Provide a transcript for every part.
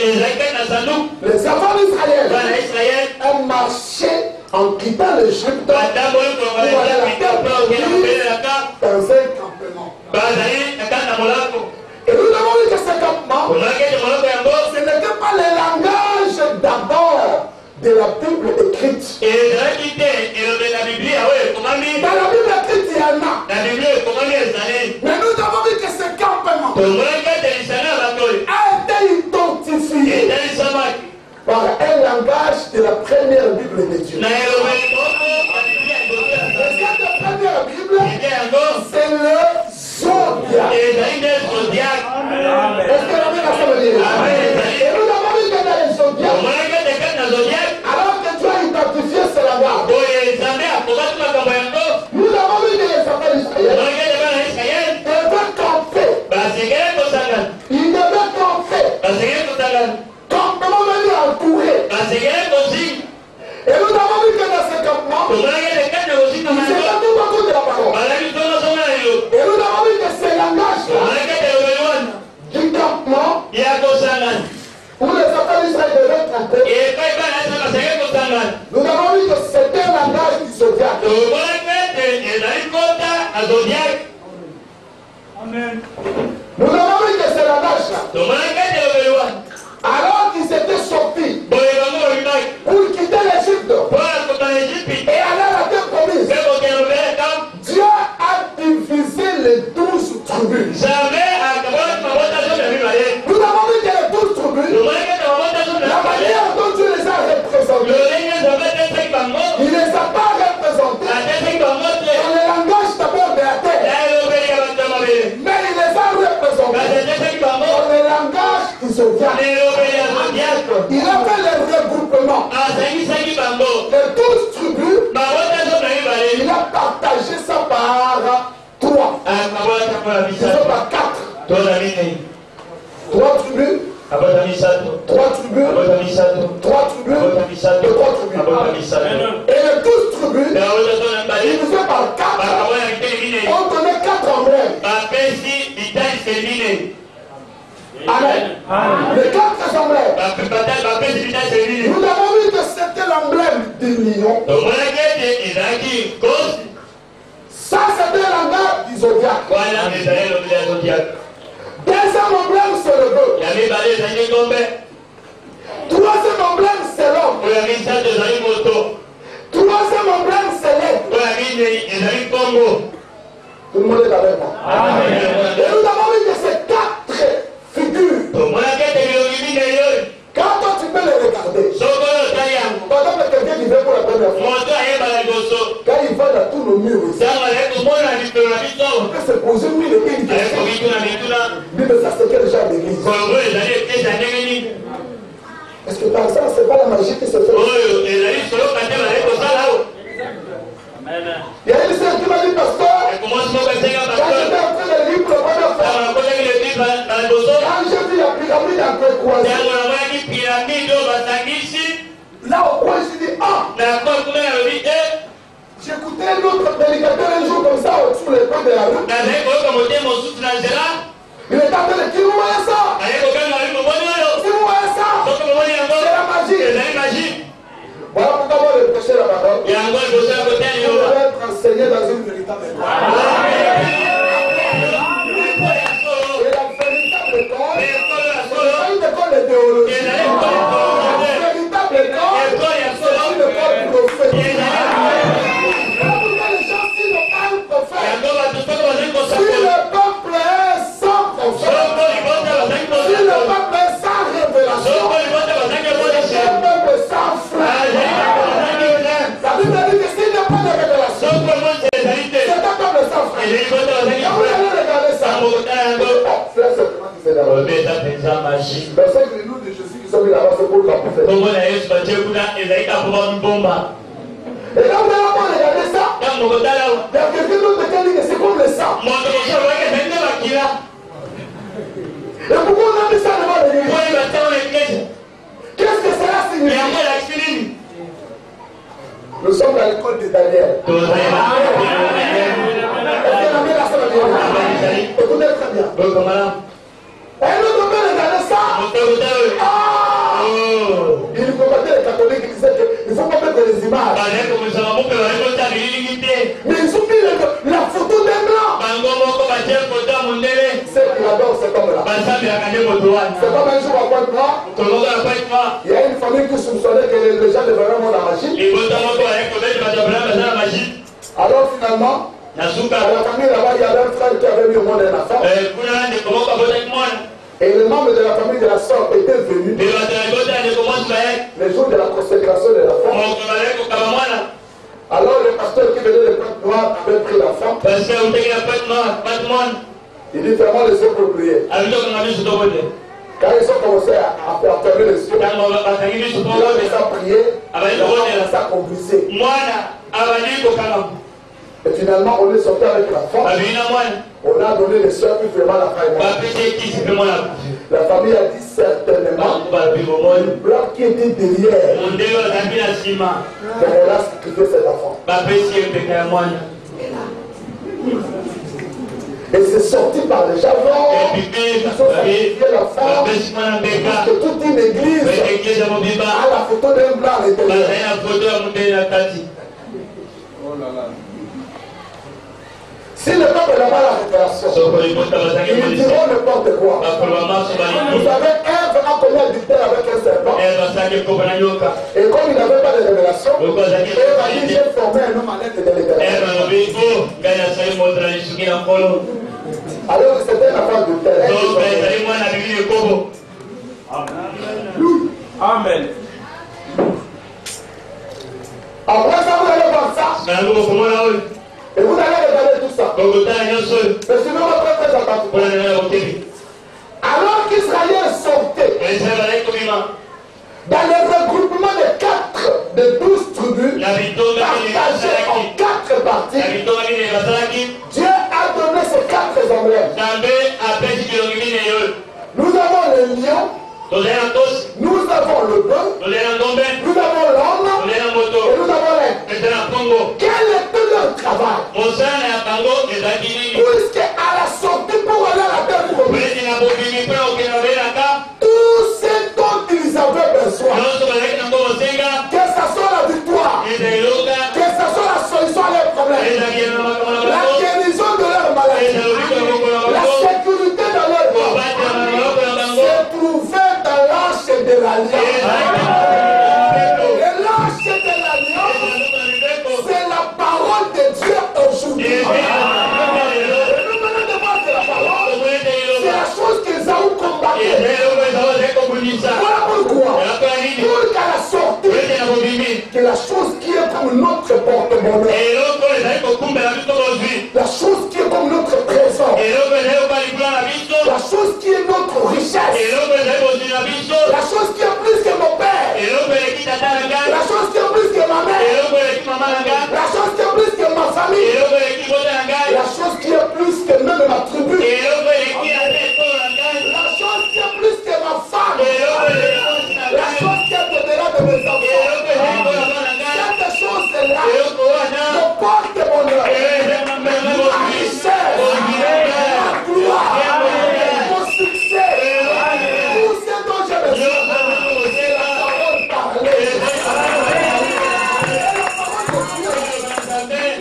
Les enfants d'Israël ont marché en quittant l'Égypte pour aller à la terre promise dans un campement. Et nous avons vu que ce campement, ce n'était pas le langage d'abord de la Bible écrite. Dans la Bible écrite, il y en a. Mais nous avons vu que ce campement a été identifié par un langage de la première Bible de Dieu. Cette première Bible, c'est le zodiaque. Est-ce que la Bible a ça veut dire? Et nous avons vu que dans le zodiaque, alors que Dieu a identifié ce langage, nous avons vu que les enfants d'Israël devaient camper. Ils devaient camper. Campement veut dire entouré. Et nous avons vu que dans ce campement, ils étaient tout autour de la parole. Et nous avons vu que ce langage-là, du campement, où les enfants d'Israël devaient camper, nous avons vu que c'était un langage du zodiaque. Amen. Nous avons vu que ce langage-là, alors qu'ils étaient sortis pour quitter l'Égypte et aller à la terre promise, Dieu a divisé les 12 tribus. Nous avons vu que les 12 tribus, la manière dont Dieu les a représentés, il ne les a pas représentés dans le langage d'abord de la terre, mais il les a représentés dans le langage du zodiaque. Il a fait le regroupement de 12 tribus. Il a partagé ça par 3. Disons par 4. 3 tribus. 3 tribus. 3 tribus. Et 3 tribus. Et les 12 tribus, divisés par 4, ont donné 4 emblèmes. Amen. Les 4 emblèmes. Nous avons vu que c'était l'emblème du lion. Ça, c'était l'emblème du zodiaque. Deuxième emblème, c'est le bœuf. Troisième emblème, c'est l'homme. Troisième emblème, c'est l'aigle. Tout le monde est avec moi. Et nous avons vu que ces 4 figures, quand toi tu peux les regarder, par exemple quelqu'un qui vient pour la première fois, quand il va dans tous nos murs ici, il peut se poser une question. Mais ça c'est quel genre d'église? Est-ce que par ça c'est pas la magie qui se fait? Il y a une sœur qui m'a dit, pasteur, quand j'étais en train de lire pour la première fois, quand j'ai vu la pyramide en train de croiser, là au coin, je dis, ah! J'écoutais un autre prédicateur un jour comme ça, sur les coins de la rue. Il était en train de dire, qui vous voyez ça? Si vous voyez ça, c'est la magie. Voilà pourquoi moi je prêchais la parole. Vous devez être enseigné dans une véritable école. Et la véritable école, c'est pas une école de théologie. La véritable école, c'est une école prophétique. Voilà pourquoi les gens, s'ils n'ont pas un prophète, si le peuple est sans prophète, si le peuple est sans révélation, si le peuple est sans frère, la Bible dit que s'il n'y a pas de révélation, c'est un peuple sans frère. Quand vous allez regarder ça, frère, c'est comment tu fais d'abord. Verset que les noms de Jésus qui sont mis là-bas, c'est pour la prophète. Et là, vous allez regarder ça. Il y a quelqu'un d'autre qui dit que c'est comme le sang. Et pourquoi on a mis ça devant l'église? Qu'est-ce que cela signifie? Nous sommes dans l'école de Daniel. Écoutez très bien. Et nous devons regarder ça. Ah! là. C'est pas un jour à Pointe-Noire. Il y a une famille qui soupçonnait que les gens devaient vraiment la magie. Alors finalement, dans la famille là-bas, il y avait un frère qui avait mis au monde un enfant. Et le membre de la famille de la soeur était venu le jour de la consécration de l'enfant. Alors le pasteur qui venait de Pointe-Noire avait pris l'enfant. Il dit vraiment les yeux pour prier. Quand ils ont commencé à fermer les yeux, il a commencé à prier, il a commencé à convulser. Et finalement, on est sorti avec l'enfant. On a donné les soeurs qui vraiment la faille. La famille a dit certainement le blanc qui était derrière. Donc on a sacrifié cet enfant. Et c'est sorti par les javons. Ils ont sacrifié l'enfant. Parce que toute une église a la photo d'un blanc à l'intérieur. Si le peuple n'a pas la révélation, ils diront n'importe quoi. Vous savez, Ève a commis adultère avec un serpent. Et comme il n'avait pas de révélation, Ève a dit j'ai formé un homme à l'être de l'Éternel. Alors c'était une affaire adultère. Amen. Après ça, vous allez voir ça. Et vous allez regarder tout ça. Mais sinon, on va faire attention. Alors qu'Israël sortait dans le regroupement de 12 tribus, partagés en 4 parties, Dieu a donné ces 4 emblèmes. Nous avons le lion, nous avons le bœuf, nous avons l'homme et nous avons l'aigle. Quel était leur travail? Puisque à la sortie pour aller à la terre promise, tout ce dont ils avaient besoin, que ce soit la victoire, que ce soit la solution à leurs problèmes, la guérison de leur maladie, la sécurité de leur corps, se trouvait dans l'arche de l'alliance. Et l'arche de l'alliance, c'est la parole de Dieu aujourd'hui. Et nous venons de voir que la parole, c'est la chose que Esaü combattait. Voilà pourquoi, pour qu'à la sortie, que la chose qui est comme notre porte-bonheur, la chose qui est comme notre trésor, la chose qui est notre richesse, la chose qui est plus que mon père, la chose qui est plus que ma mère, la chose qui est plus que ma famille, la chose qui est plus que même ma tribu, la chose qui est plus que ma femme, la chose qui est au-delà de mes enfants. Cette chose-là me porte bonheur, ma richesse, ma gloire, mon succès, tout ce dont j'ai besoin. C'est la parole parlée.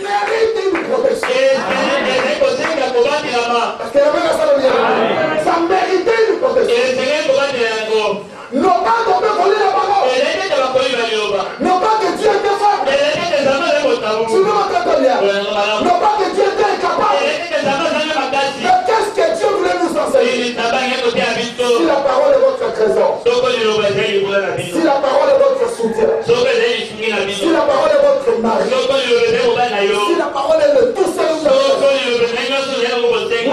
Mérite une protection. Parce que ça méritait une protection. Non pas qu'on peut voler la parole. Non pas que Dieu était fort. Tu ne m'entends bien. Non pas que Dieu était incapable. Mais qu'est-ce que Dieu voulait nous enseigner? Si la parole est votre trésor, si la parole est votre soutien, si la parole est votre mari, si la parole est le tout seul, vous devez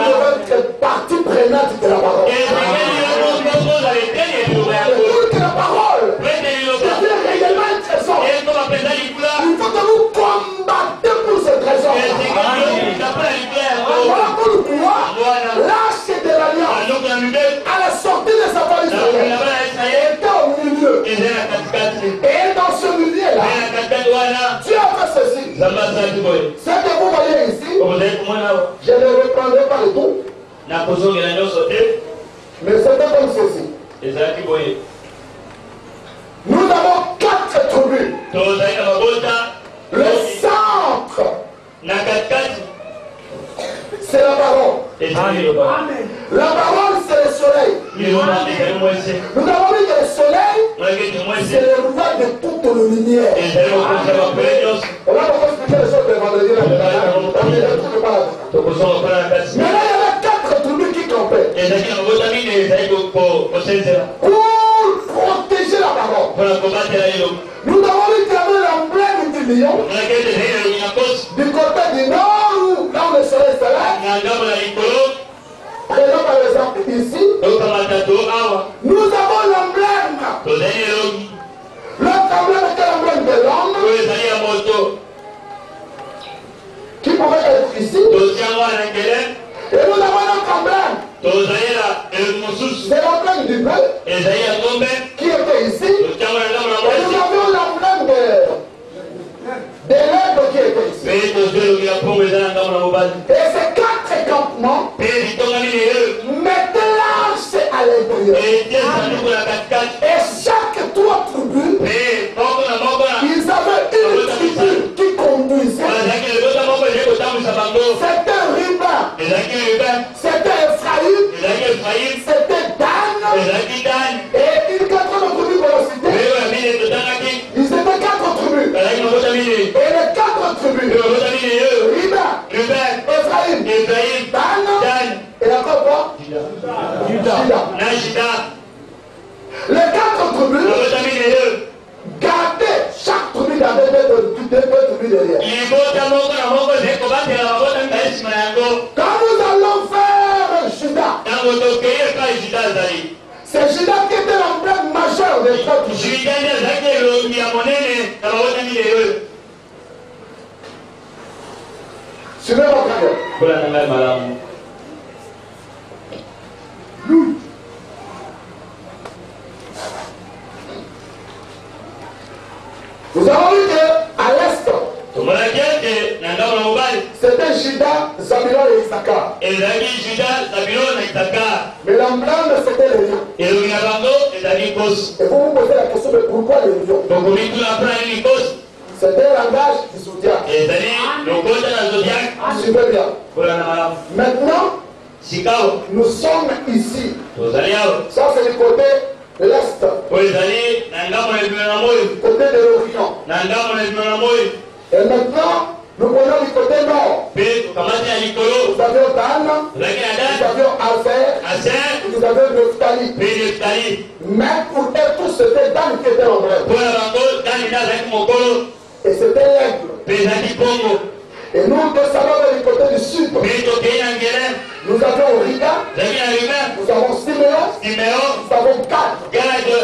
être partie prenante de la parole. Pour que la parole devienne réellement un trésor, il faut que vous combattez pour ce trésor. Voilà pourquoi l'arche de l'alliance, à la sortie de sa valise, était au milieu. Et dans ce milieu-là, Dieu a fait ceci. Ce que vous voyez ici, je ne reprendrai pas le tout. Mais c'était comme ceci. Nous avons 4 tribus. Le centre, c'est la parole. La parole, c'est le Nous avons vu que le soleil, c'est le roi de toute lumière. On va encore expliquer les choses de vendredi là. Mais là, il y avait 4 tribus qui campaient. Pour protéger la parole. Nous avons vu qu'il y avait l'emblème du lion. Du côté du nord, là où le soleil se lève. Prenons par exemple ici. Nous avons l'emblème. L'autre emblème était l'emblème de l'homme. Qui pouvait être ici. Et nous avons notre emblème. C'est l'emblème du bœuf qui était ici. Et nous avons l'emblème de l'aigle qui était ici. Et ces 4 campements mettaient l'arche à l'intérieur. Et chaque 3 tribus, ils avaient une tribu qui conduisait. C'était Ruben, c'était Ephraïm, c'était Dan, et une 4e tribu pour la cité. Ils étaient 4 tribus. Et les 4 tribus, Ruben, Ephraïm, Dan, et encore quoi? Judas. Les 4 tribus gardaient, chaque tribu gardait 2 tribus derrière. Quand nous allons faire Judas, c'est Judas qui était l'emblème majeur des 3 tribus. Suivez votre cœur. Nous avons vu qu'à l'est, c'était Judas, Zabulon et Issachar. Mais l'emblème, c'était les lions. Et vous vous posez la question, mais pourquoi les lions? C'était un langage du zodiaque. Suivez bien. Maintenant, nous sommes ici. Ça, c'est du côté de l'Est. Côté de l'Orient. Et maintenant, nous prenons du côté nord. Nous avions Dan, nous avions Aser, nous avions Nephtali. Mais pour eux tous, c'était Dan qui était l'emblème. Et c'était l'aigle. Et nous descendons du côté du sud. Nous avions Rida, nous avons Siméon, nous avons Gad.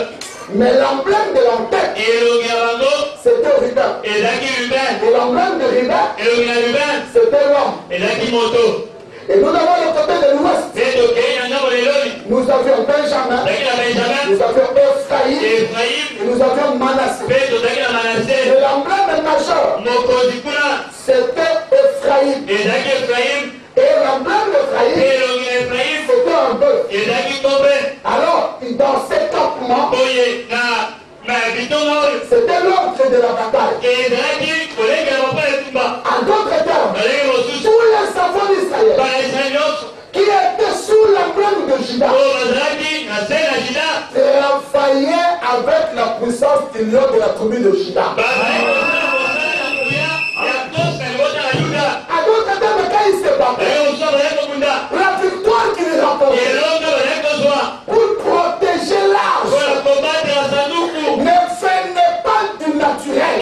Mais l'emblème de l'entête, c'était Rida. Et l'emblème de Rida, c'était l'homme. Et nous avons le côté de l'ouest. Nous avions Benjamin, nous avions Ephraïm, et nous avions Manassé. Et l'emblème majeur, c'était Ephraïm. Et l'emblème d'Ephraïm, c'était un bœuf. Alors, dans ces campements, c'était l'ordre de la bataille. En d'autres termes, tous les enfants d'Israël qui étaient sous l'emblème de Judas travaillaient avec la puissance du lion de la tribu de Judas. À d'autres termes, quand ils se battaient, la victoire qu'ils remportaient pour protéger l'arche ne venait pas du naturel,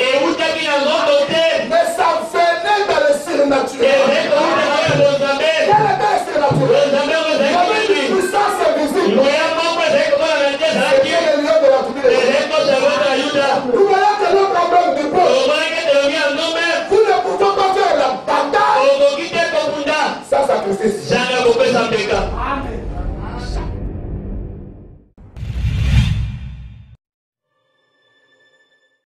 mais ça venait dans le surnaturel. Quel était le surnaturel?